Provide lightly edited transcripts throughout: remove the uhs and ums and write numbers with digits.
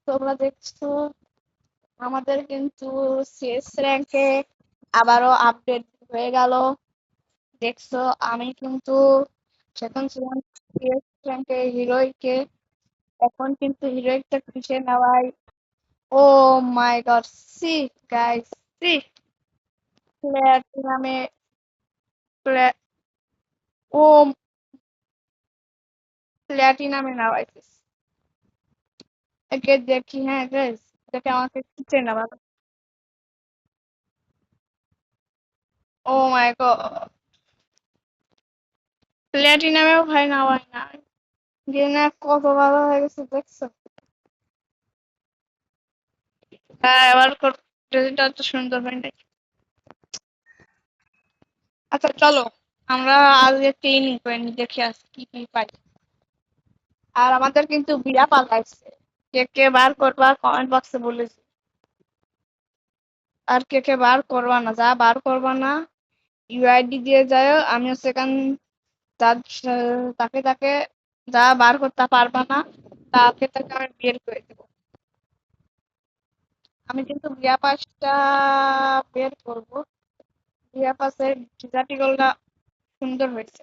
তোমরা দেখছো আমাদের কিন্তু সিএস র্যাঙ্কে আবারও আপডেট হয়ে গেল। দেখছো আমি কিন্তু সেখানে ছিলাম সিএস র্যাঙ্কে হিরোইকে, এখন কিন্তু হিরোইকটা কিসে নেওয়াই। ও মাই গড, সি গাইস, সি প্ল্যাটিনামে, ও প্ল্যাটিনামে নেওয়াইছে। একে দেখি, হ্যাঁ গাইস, দেখে আমাকে কিসে নেওয়া। ও মাই গড, প্ল্যাটিনামেও ভাই নেওয়াই না। গেমে কত ভালো হয়ে গেছে দেখছো। হ্যাঁ, এবার রেজাল্টটা তো সুন্দর হয় নাই। আচ্ছা চলো, আমরা আজকে ট্রেনিং করে নি, দেখে আসি কি কি পাই। আর আমাদের কিন্তু বিড়া পাল্টাইছে, কে কে বার করবা কমেন্ট বক্সে বলেছি। আর কে কে বার করবা না, যা বার করবা না ইউআইডি দিয়ে যায়, আমিও সেখান যার তাকে তাকে যা বার করতে পারবা না তাকে তাকে আমি বের করে দেবো। আমি কিন্তু বিয়া পাসটা বের করবো। বিয়া পাসের ডিজার্টিকলটা সুন্দর হয়েছে।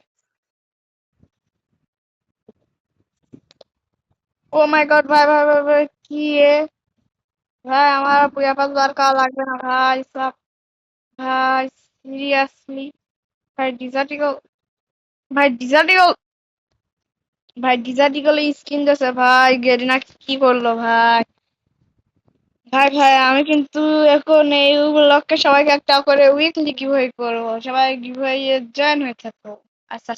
ও মাই গড, ভাই ভাই ভাই ভাই, কি এ, ভাই আমার বিয়া পাস বার করা লাগবে না ভাই সব। ভাই সিরিয়াসলি, ভাই ডিজার্টিকল, ভাই ডিজার্টিকল, ভাই ডিজার্টিকল স্কিন দিয়েছে ভাই, গেরিনা কি করলো ভাই। ভাই ভাই আমি কিন্তু এখন এই উপলক্ষে সবাইকে একটা করে উইকলি গিভওয়ে করবো, সবাই গিভওয়ে জয়েন হয়ে থাকো। আচ্ছা।